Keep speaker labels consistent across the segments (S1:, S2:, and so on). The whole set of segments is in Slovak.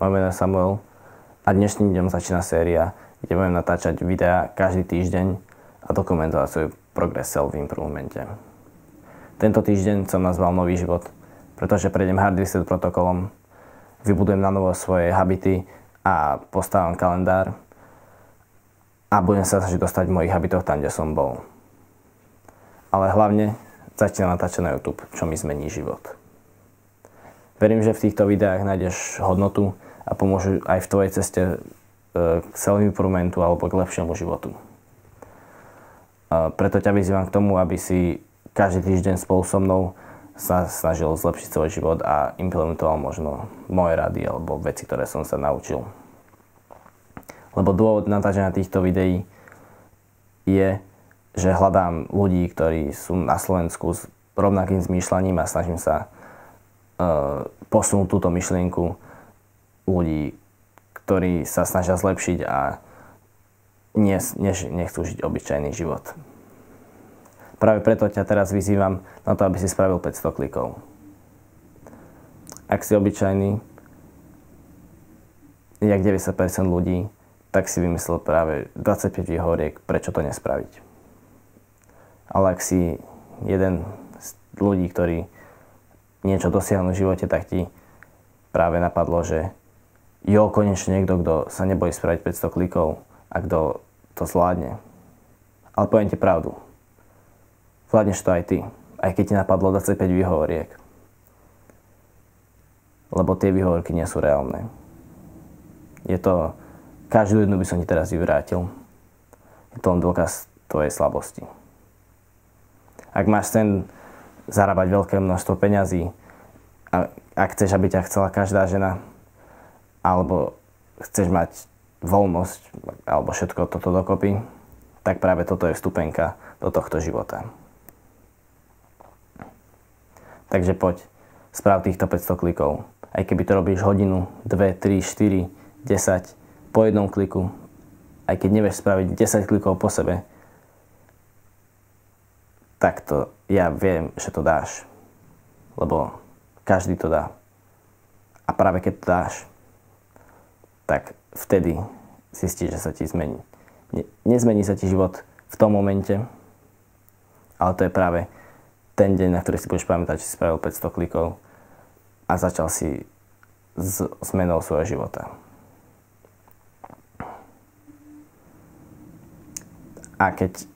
S1: Moje meno je Samuel a dnešným dňom začína séria, kde budem natáčať videá každý týždeň a dokumentovať svoj progres self-improvemente. Tento týždeň som nazval Nový život, pretože prejdem hard reset protokolom, vybudujem na novo svoje habity a postavím kalendár a budem sa snažiť dostať v mojich habitoch tam, kde som bol. Ale hlavne začínam natáčať na YouTube, čo mi zmení život. Verím, že v týchto videách nájdeš hodnotu a pomôžu aj v tvojej ceste k self-improvementu alebo k lepšiemu životu. Preto ťa vyzývam k tomu, aby si každý týždeň spolu so mnou sa snažil zlepšiť svoj život a implementoval možno moje rady alebo veci, ktoré som sa naučil. Lebo dôvod natáčania týchto videí je, že hľadám ľudí, ktorí sú na Slovensku s rovnakým zmýšľaním a snažím sa posunúť túto myšlienku ľudí, ktorí sa snažia zlepšiť a nechcú žiť obyčajný život. Práve preto ťa teraz vyzývam na to, aby si spravil 500 klikov. Ak si obyčajný, jak 90% ľudí, tak si vymyslel práve 25 výhoriek, prečo to nespraviť. Ale ak si jeden z ľudí, ktorí niečo dosiahnu v živote, tak ti práve napadlo, že konečne niekto, kto sa nebojí spraviť 500 klikov a kto to zvládne. Ale poviem ti pravdu. Zvládneš to aj ty, aj keď ti napadlo 25 výhovoriek. Lebo tie výhovorky nie sú reálne. Je to, každú jednu by som ti teraz vyvrátil. Je to len dôkaz tvojej slabosti. Ak máš sen zarábať veľké množstvo peňazí a ak chceš, aby ťa chcela každá žena, alebo chceš mať voľnosť, alebo všetko toto dokopy, tak práve toto je vstupenka do tohto života. Takže poď, správ týchto 500 klikov. Aj keby to robíš hodinu, 2, 3, 4, 10, po jednom kliku, aj keď nevieš spraviť 10 klikov po sebe, tak to ja viem, že to dáš. Lebo každý to dá. A práve keď to dáš, tak vtedy zistíš, že sa ti zmení. Nezmení sa ti život v tom momente, ale to je práve ten deň, na ktorý si budeš pamätať, že si spravil 500 klikov a začal si s zmenou svojho života. A keď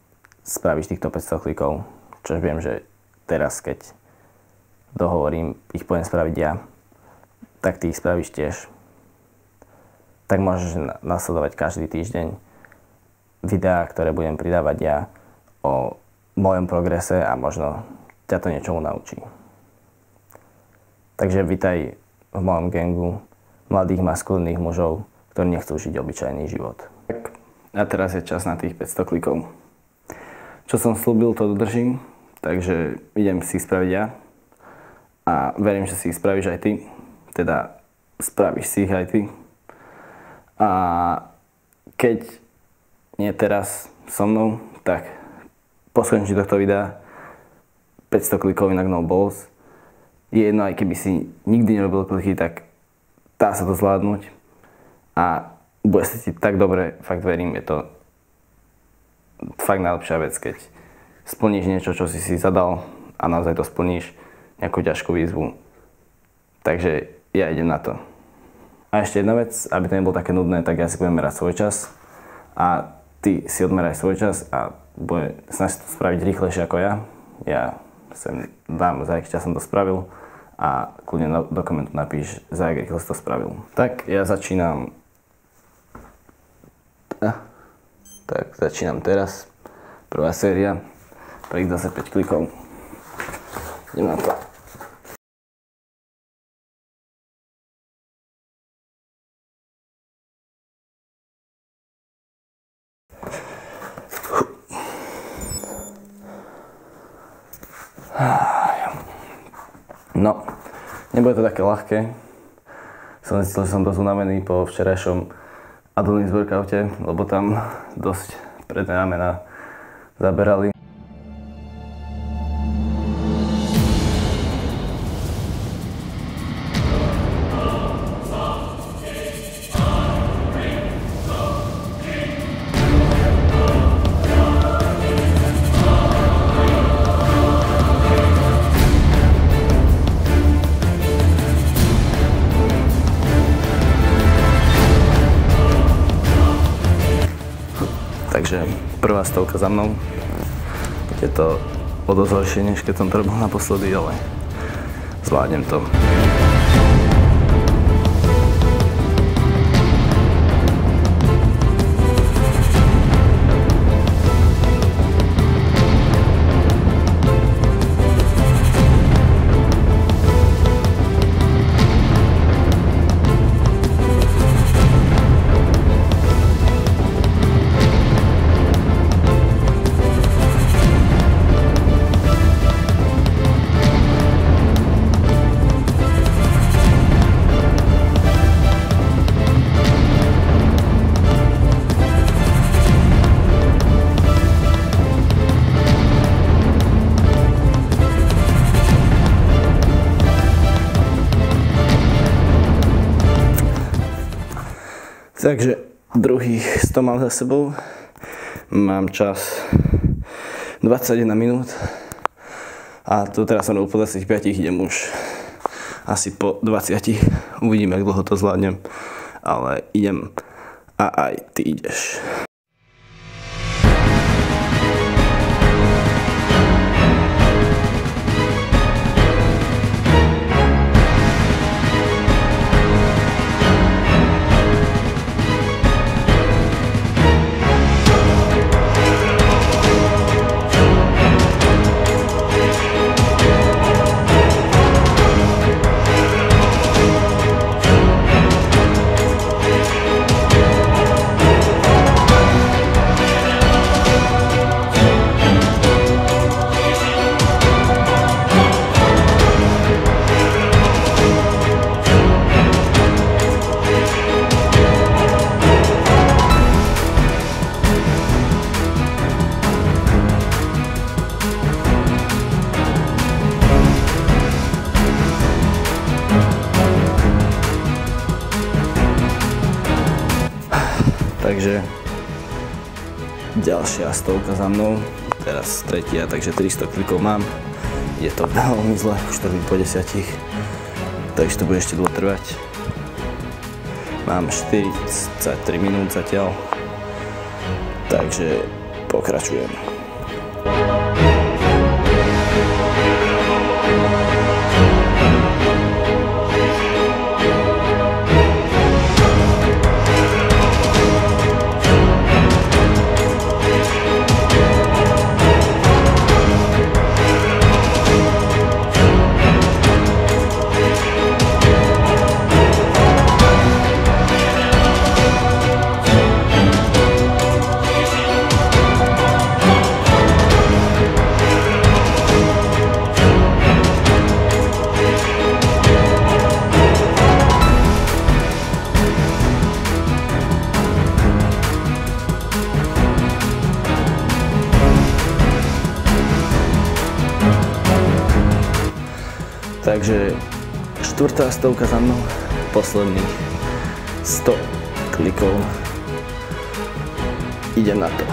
S1: spravíš týchto 500 klikov, čo viem, že teraz, keď dohovorím, ich poviem spraviť ja, tak ty ich spravíš tiež. Tak môžeš nasledovať každý týždeň videá, ktoré budem pridávať ja o mojom progrese a možno ťa to niečomu naučí. Takže vitaj v mojom gangu mladých maskulínnych mužov, ktorí nechcú žiť obyčajný život. A teraz je čas na tých 500 klikov. Čo som slúbil, to dodržím, takže idem si ich spraviť ja a verím, že si ich spravíš aj ty, teda spravíš si ich aj ty. A keď nie teraz so mnou, tak po skončení tohto videa 500 klikov inak no balls. Je jedno, aj keby si nikdy nerobil kliky, tak dá sa to zvládnuť a bude sa ti tak dobre, fakt verím, je to fakt najlepšia vec, keď splníš niečo, čo si zadal a naozaj to splníš, nejakú ťažkú výzvu. Takže ja idem na to. A ešte jedna vec, aby to nebolo také nudné, tak ja si budem merať svoj čas a ty si odmeraj svoj čas a snaž to spraviť rýchlejšie ako ja. Ja sem dám, za aký čas som to spravil a kľudne do komentu napíš, za aký rýchle si to spravil. Tak ja začínam. Tak začínam teraz. Prvá séria, prvých 25 klikov. Idem na to. No, nebude to také ľahké. Som zistil, že som dosť unavený po včerajšom Adonis workoute, lebo tam dosť predné ramena zaberali. Takže prvá stovka za mnou. Je to o dosť horšie, než keď som to robil naposledy, ale zvládnem to. Takže druhých 100 mám za sebou, mám čas 21 minút a to teraz som po 25, idem už asi po 20, uvidím, jak dlho to zvládnem, ale idem a aj ty ideš. Takže ďalšia stovka za mnou, teraz tretia, takže 300 klikov mám. Je to veľmi zle, už to po 10, takže to bude ešte dlho trvať. Mám 43 minút zatiaľ, takže pokračujem. Takže štvrtá stovka za mnou, posledných 100 klikov, idem na to.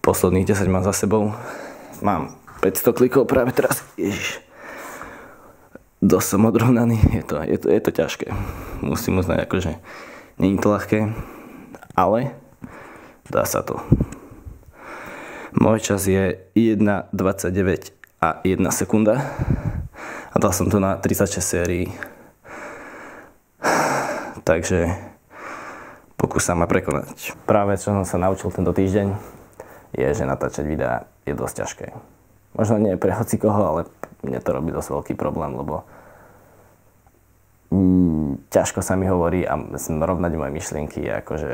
S1: Posledných 10 mám za sebou. Mám 500 klikov práve teraz. Ježiš. Dosť som odrovnaný. Je to ťažké. Musím uznať, akože nie je to ľahké, ale dá sa to. Môj čas je 1:29 a 1 sekunda. A dal som to na 36 sérií. Takže pokúsam ma prekonať. Práve čo som sa naučil tento týždeň, je, že natáčať videá je dosť ťažké. Možno nie pre hocikoho, ale mne to robí dosť veľký problém, lebo ťažko sa mi hovorí a rovnať moje myšlienky je akože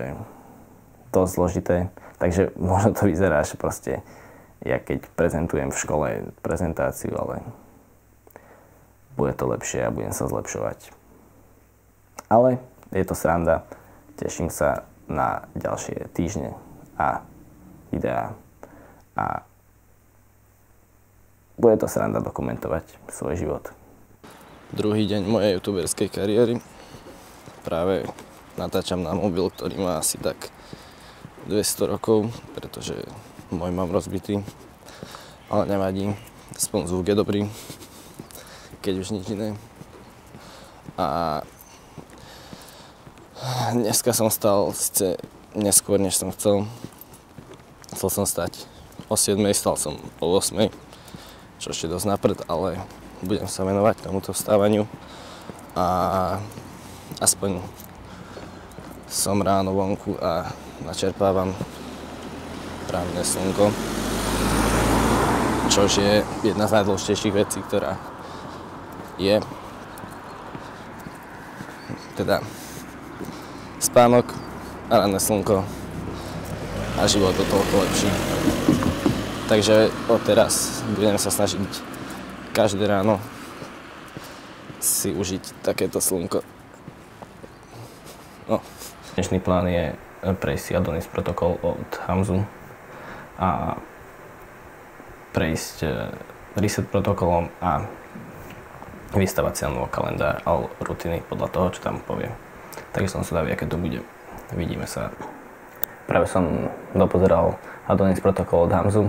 S1: dosť zložité. Takže možno to vyzerá, že proste ja keď prezentujem v škole prezentáciu, ale bude to lepšie a budem sa zlepšovať. Ale je to sranda, teším sa na ďalšie týždne a videá a bude to sranda dokumentovať svoj život. Druhý deň mojej youtuberskej kariéry. Práve natáčam na mobil, ktorý má asi tak 200 rokov, pretože môj mám rozbitý, ale nevadí, aspoň zvuk je dobrý, keď už nič iné. A dneska som stal síce neskôr, než som chcel. Chcel som stať o 7, stal som o 8, čo ešte dosť naprd, ale budem sa venovať tomuto vstávaniu a aspoň som ráno vonku a načerpávam právne slnko, čož je jedna z najdôležitejších vecí, ktorá je. Teda spánok a ranné slnko a život o toľko lepší. Takže odteraz budem sa snažiť každé ráno si užiť takéto slnko. No. Dnešný plán je prejsť si Adonis protokol od Hamzu a prejsť reset protokolom a vystavať si na kalendár a rutiny podľa toho, čo tam povie. Takže som zvedavý, aké to bude. Vidíme sa. Práve som dopozeral Adonis protokol od Hamzu.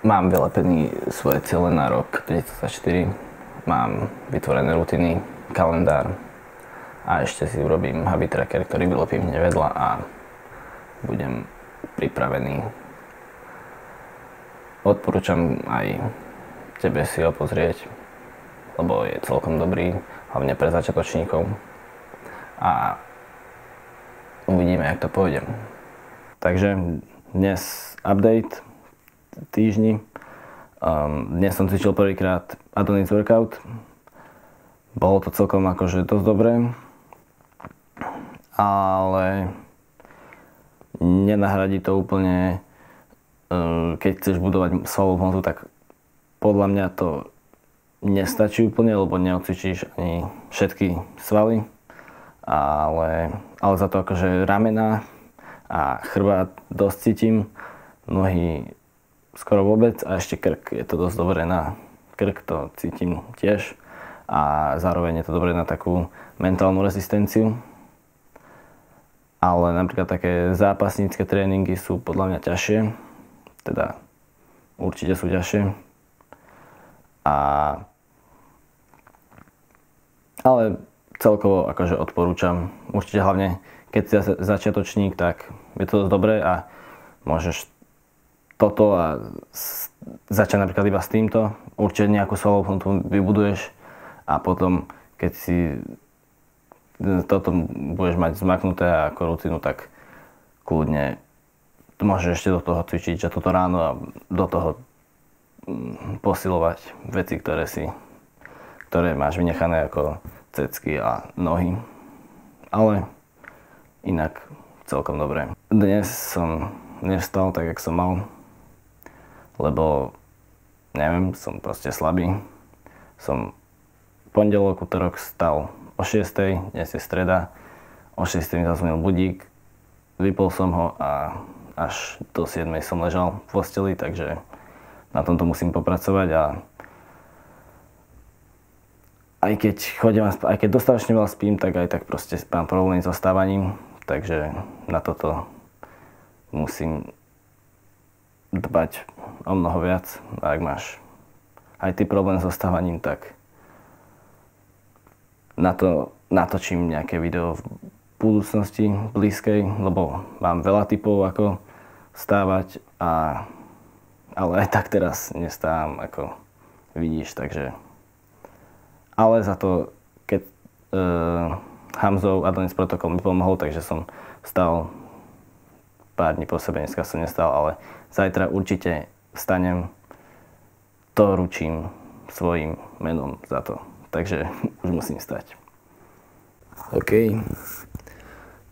S1: Mám vylepený svoje ciele na rok 2024. Mám vytvorené rutiny, kalendár a ešte si urobím habit tracker, ktorý vylepím hneď vedľa a budem pripravený. Odporúčam aj tebe si ho pozrieť, lebo je celkom dobrý, hlavne pre začiatočníkov. A uvidíme, jak to pôjde. Takže dnes update týždni. Dnes som cvičil prvýkrát Adonis workout. Bolo to celkom akože dosť dobré, ale nenahradí to úplne, keď chceš budovať svalovú hmotu, tak podľa mňa to nestačí úplne, lebo neodcvičíš ani všetky svaly, ale za to akože ramena a chrbát dosť cítim, nohy skoro vôbec a ešte krk, je to dosť dobré na krk, to cítim tiež a zároveň je to dobré na takú mentálnu rezistenciu. Ale napríklad také zápasnícke tréningy sú podľa mňa ťažšie, teda určite sú ťažšie. Ale celkovo akože odporúčam, určite hlavne keď si začiatočník, tak je to dosť dobré a môžeš toto a začať napríklad iba s týmto, určite nejakú svalovú hmotu vybuduješ a potom keď si toto budeš mať zmaknuté ako rutinu, tak kľudne môžeš ešte do toho cvičiť, že toto ráno a do toho posilovať veci, ktoré máš vynechané ako cecky a nohy. Ale inak celkom dobré. Dnes som nevstal tak, jak som mal, lebo neviem, som proste slabý. Som pondelok, utorok stal o 6, dnes je streda, o 6 mi zazvonil budík, vypol som ho a až do 7 som ležal v posteli, takže na tomto musím popracovať a aj keď dostatočne veľa spím, tak aj tak proste mám problém so stávaním, takže na toto musím dbať o mnoho viac. A ak máš aj ty problém so stávaním, tak natočím nejaké video v budúcnosti blízkej, lebo mám veľa tipov, ako vstávať a ale aj tak teraz nestávam, ako vidíš, takže... Ale za to, keď Hamzov Adonis protokol mi pomohol, takže som vstal pár dní po sebe, dneska som nestal, ale zajtra určite vstanem, to ručím svojim menom za to, takže už musím stať. OK,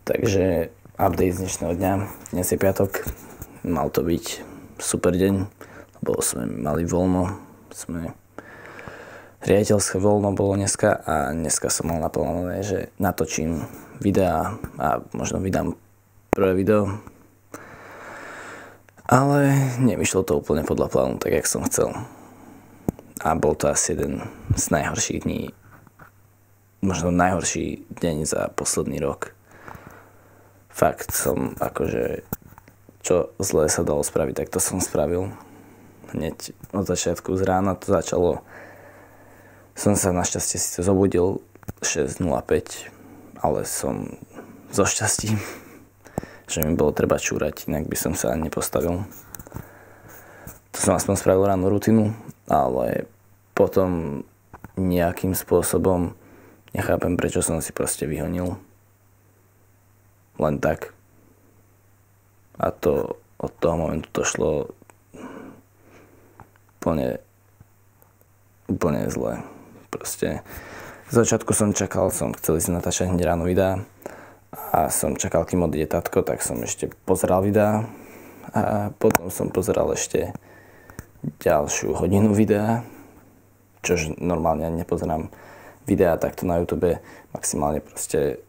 S1: takže update z dnešného dňa, dnes je piatok, mal to byť super deň, lebo sme mali voľno, riaditeľské voľno bolo dneska a dneska som mal naplánované, že natočím videá a možno vydám prvé video. Ale nevyšlo to úplne podľa plánu, tak jak som chcel. A bol to asi jeden z najhorších dní, možno najhorší deň za posledný rok. Fakt som akože, čo zlé sa dalo spraviť, tak to som spravil. Hneď od začiatku z rána to začalo. Som sa našťastie síce zobudil 6:05, ale som zo šťastí, že mi bolo treba čúrať, inak by som sa ani nepostavil. To som aspoň spravil ráno rutinu, ale potom nejakým spôsobom nechápem, prečo som si proste vyhonil. Len tak. A to od toho momentu to šlo úplne zle. Proste z začiatku som chcel ísť natáčať hneď ráno videá a som čakal, kým odíde tatko, tak som ešte pozeral videá a potom som pozeral ešte ďalšiu hodinu videá, čož normálne ani nepozerám videá takto na YouTube, maximálne proste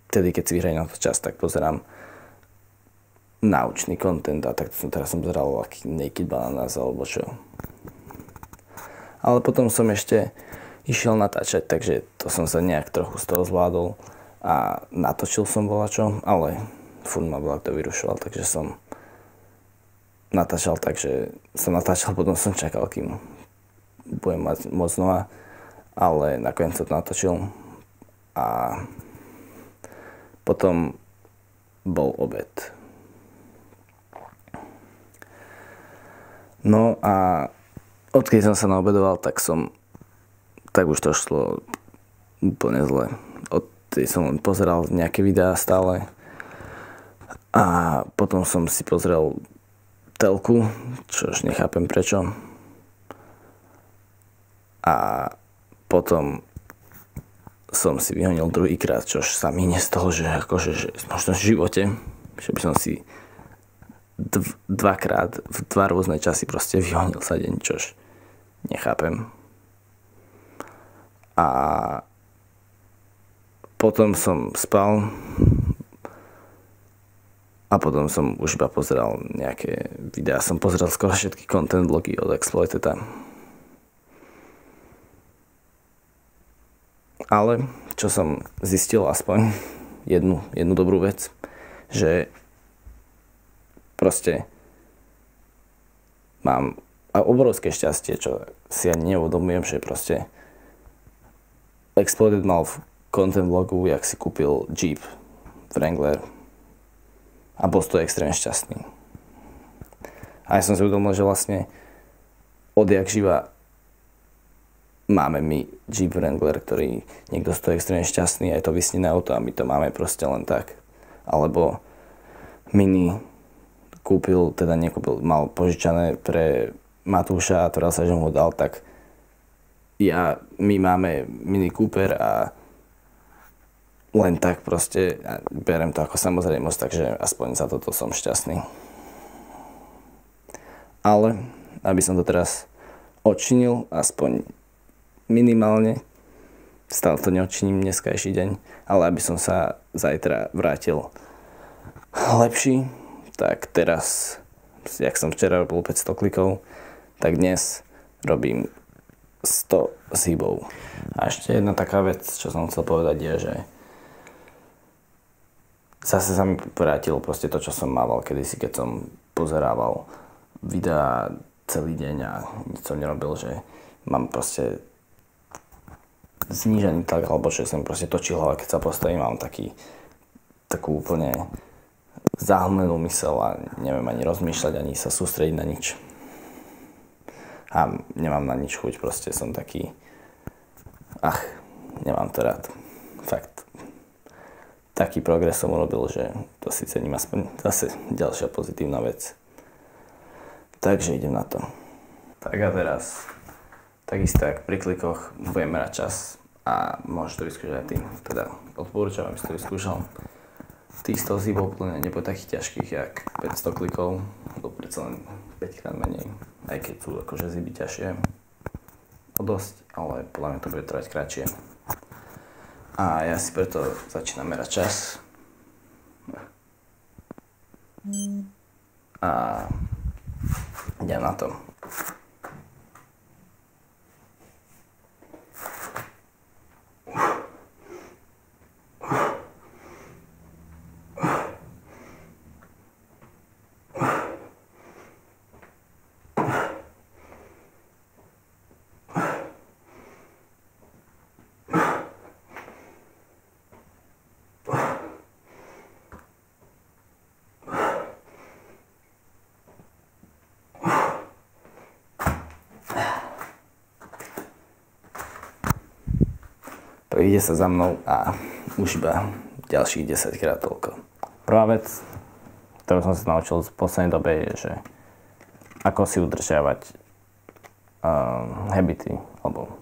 S1: vtedy, keď si vyhrajem na to čas, tak pozerám naučný content a tak teraz som pozeral aký Naked Bananas alebo čo. Ale potom som ešte išiel natáčať, takže to som sa nejak trochu z toho zvládol a natočil som volačo, ale furt ma bola kto vyrušoval, takže som natáčal, potom som čakal, kým budem mať moc znova, ale nakoniec som to natočil a potom bol obed. No a odkedy som sa naobedoval, tak už to šlo úplne zle. Odtedy som len pozeral nejaké videá stále a potom som si pozrel telku, čož nechápem prečo. A potom som si vyhonil druhýkrát, čož sa mi nestalo, že akože že možno v živote, že by som si dvakrát v dva rôzne časy proste vyhonil za deň, čož nechápem. A potom som spal a potom som už iba pozeral nejaké videá. Som pozeral skoro všetky content blogy od Exploiteda. Ale čo som zistil, aspoň jednu dobrú vec, že proste mám obrovské šťastie, čo si ani neuvedomujem, že proste Exploited mal v content vlogu, jak si kúpil Jeep Wrangler a bol z toho extrémne šťastný. A ja som si uvedomil, že vlastne odjak živa máme my Jeep Wrangler, ktorý niekto z toho extrémne šťastný a je to vysnené auto a my to máme proste len tak. Alebo Mini mal požičané pre Matúša a tvrdal sa, že mu ho dal, tak my máme Mini Cooper a len tak proste beriem to ako samozrejmosť, takže aspoň za toto som šťastný. Ale aby som to teraz odčinil, aspoň minimálne, stále to neodčiním dneskajší deň, ale aby som sa zajtra vrátil lepší, tak teraz, jak som včera robil 500 klikov, tak dnes robím 100 s hybou. A ešte jedna taká vec, čo som chcel povedať, je, že zase sa mi vrátilo proste to, čo som mával kedysi, keď som pozerával videá celý deň a nič som nerobil, že mám proste znížený tlak, alebo že som proste točil hlava, keď sa postavím, mám takú úplne zahlmenú myseľ a neviem ani rozmýšľať, ani sa sústrediť na nič. a nemám na nič chuť, proste som taký, nemám to rád. Fakt, taký progres som urobil, že to si cením aspoň zase ďalšia pozitívna vec. Takže idem na to. Tak a teraz, takisto jak pri klikoch, budem merať čas a môžeš to vyskúšať aj ty. Teda odporúčam, aby si to vyskúšal. Tých 100 zhybov plne nebude takých ťažkých, jak 500 klikov, to predsa len 5 krát menej, aj keď sú akože zhyby ťažšie o dosť, ale podľa mňa to bude trvať kratšie. A ja si preto začínam merať čas. A idem na to. Ide sa za mnou a už iba ďalších 10 krát toľko. Prvá vec, ktorú som sa naučil v poslednej dobe, je, že ako si udržiavať habity, alebo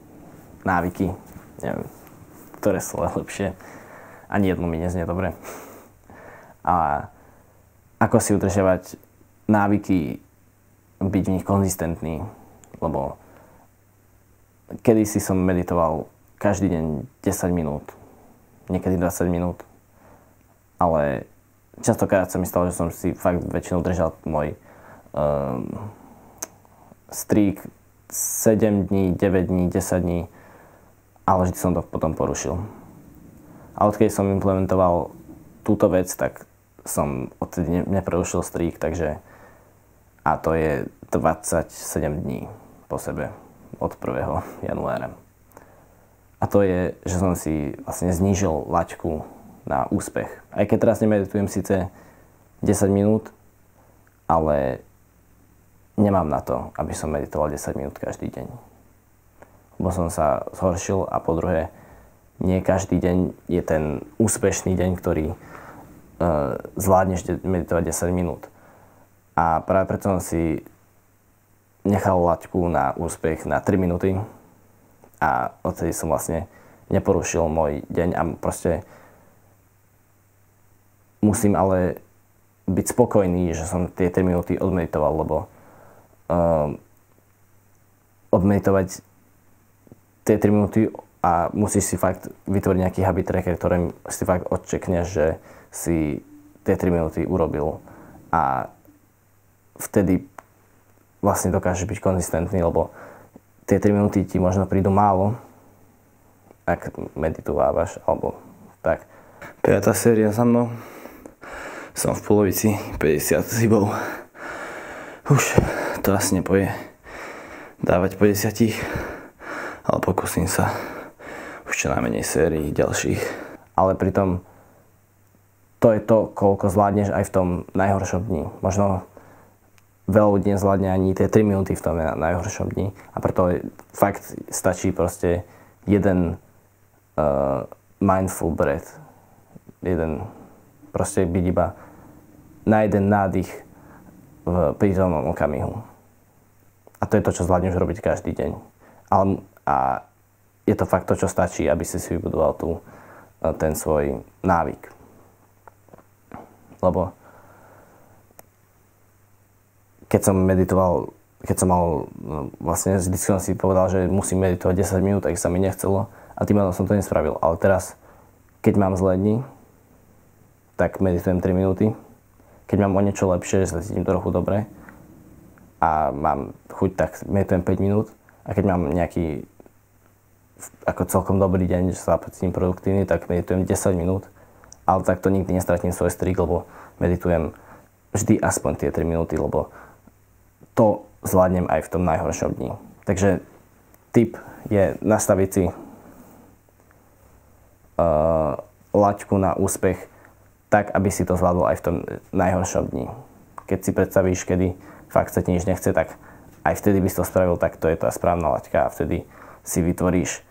S1: návyky, neviem, ktoré sú lepšie. Ani jedno mi neznie dobre. A ako si udržiavať návyky, byť v nich konzistentný, lebo kedysi som meditoval každý deň 10 minút, niekedy 20 minút, ale častokrát sa mi stalo, že som si fakt väčšinou držal môj streak 7 dní, 9 dní, 10 dní, ale vždy som to potom porušil. A odkedy som implementoval túto vec, tak som odtedy neprerušil streak, takže a to je 27 dní po sebe od 1. januára. A to je, že som si vlastne znížil laťku na úspech. Aj keď teraz nemeditujem síce 10 minút, ale nemám na to, aby som meditoval 10 minút každý deň. Lebo som sa zhoršil a po druhé, nie každý deň je ten úspešný deň, ktorý zvládneš meditovať 10 minút. A práve preto som si nechal laťku na úspech na 3 minúty, a odtedy som vlastne neporušil môj deň a proste musím ale byť spokojný, že som tie 3 minúty odmeditoval, lebo odmeditovať tie 3 minúty a musíš si fakt vytvoriť nejaký habit tracker, ktorým si fakt odčekneš, že si tie 3 minúty urobil a vtedy vlastne dokážeš byť konzistentný, lebo tie 3 minúty ti možno prídu málo, ak meditovávaš, alebo tak. 5. séria za mnou. Som v polovici, 50 zhybov. Už to asi nepôjde dávať po 10, ale pokúsim sa už čo najmenej sérií ďalších. Ale pritom to je to, koľko zvládneš aj v tom najhoršom dni. Možno veľa ľudí nezvládne ani tie 3 minúty v tom najhoršom dni a preto fakt stačí proste jeden mindful breath. Proste byť iba na jeden nádych v prítomnom okamihu. A to je to, čo zvládneš robiť každý deň. A je to fakt to, čo stačí, aby si vybudoval ten svoj návyk. Lebo keď som mal, vlastne vždy som si povedal, že musím meditovať 10 minút, tak sa mi nechcelo a tým som to nespravil. Ale teraz, keď mám zlé dni, tak meditujem 3 minúty. Keď mám o niečo lepšie, že sa cítim trochu dobre a mám chuť, tak meditujem 5 minút. A keď mám nejaký ako celkom dobrý deň, že sa cítim produktívny, tak meditujem 10 minút. Ale takto nikdy nestratím svoj streak, lebo meditujem vždy aspoň tie 3 minúty, lebo to zvládnem aj v tom najhoršom dni. Takže tip je nastaviť si laťku na úspech tak, aby si to zvládol aj v tom najhoršom dni. Keď si predstavíš, kedy fakt sa ti nič nechce, tak aj vtedy by si to spravil, tak to je tá správna laťka a vtedy si vytvoríš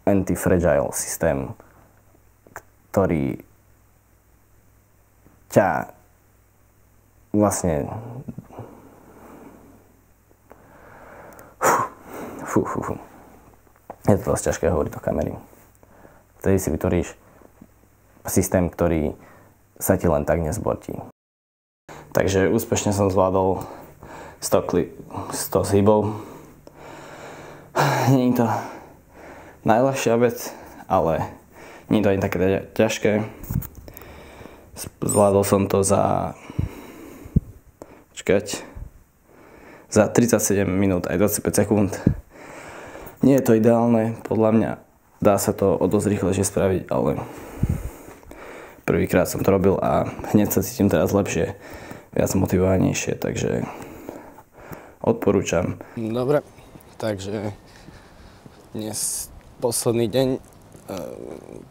S1: anti-fragile systém, ktorý ťa vlastne je to dosť ťažké hovoriť do kamery. Vtedy si vytvoríš systém, ktorý sa ti len tak nezbortí. Takže úspešne som zvládol 100 zhybov. Nie je to najľahšia vec, ale nie je to ani také ťažké. Zvládol som to za 37 minút aj 25 sekúnd. Nie je to ideálne, podľa mňa dá sa to o dosť rýchlejšie spraviť, ale prvýkrát som to robil a hneď sa cítim teraz lepšie, viac motivovanejšie, takže odporúčam. Dobre, takže dnes posledný deň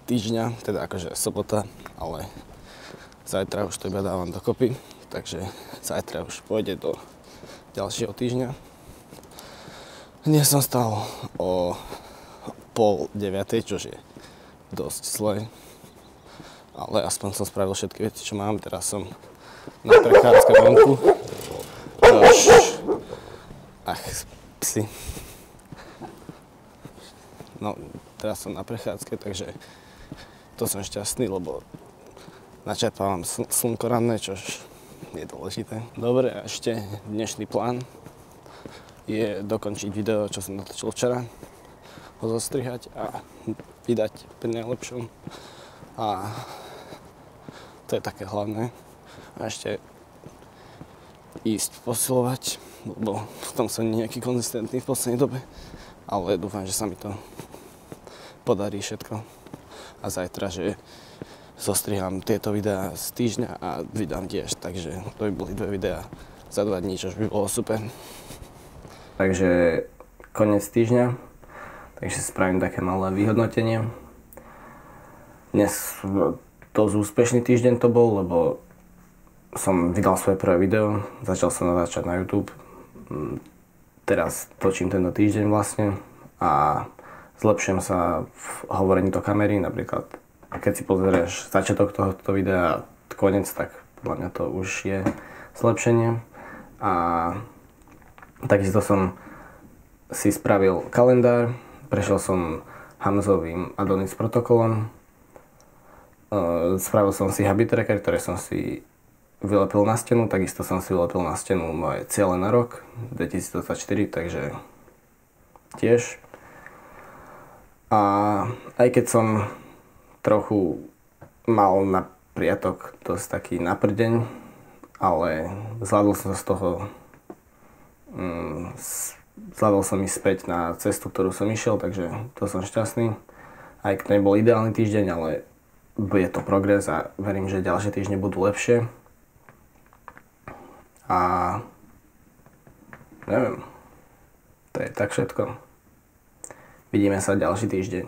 S1: týždňa, teda akože sobota, ale zajtra už to iba dávam dokopy, takže zajtra už pôjde do ďalšieho týždňa. Dnes som stal o 8:30, čo je dosť zle, ale aspoň som spravil všetky veci, čo mám. Teraz som na prechádzke vonku. Psi. No, teraz som na prechádzke, takže to som šťastný, lebo načerpávam slnko ranné, čož je dôležité. Dobre, a ešte dnešný plán je dokončiť video, čo som natočil včera, ho zostrihať a vydať pri najlepšom. A to je také hlavné. A ešte ísť posilovať, lebo v tom som nejaký konzistentný v poslednej dobe, ale dúfam, že sa mi to podarí všetko. A zajtra, že zostrihám tieto videá z týždňa a vydám tiež, takže to by boli 2 videá za 2 dní, čo by bolo super. Takže koniec týždňa, takže spravím také malé vyhodnotenie. Dnes dosť úspešný týždeň to bol, lebo som vydal svoje prvé video, začal som natáčať na YouTube. Teraz točím tento týždeň vlastne a zlepšujem sa v hovorení do kamery, napríklad keď si pozrieš začiatok tohto videa a koniec, tak podľa mňa to už je zlepšenie. A takisto som si spravil kalendár, prešiel som Hamzovým Adonis protokolom, spravil som si habit tracker, ktoré som si vylepil na stenu, takisto som si vylepil na stenu moje ciele na rok 2024, takže tiež. A aj keď som trochu mal na priatok dosť taký naprdeň, ale zvládol som z toho, zvládol som ísť späť na cestu, ktorú som išiel, takže to som šťastný. Aj keď to nebol ideálny týždeň, ale bude to progres a verím, že ďalšie týždne budú lepšie. A neviem, to je tak všetko. Vidíme sa ďalší týždeň.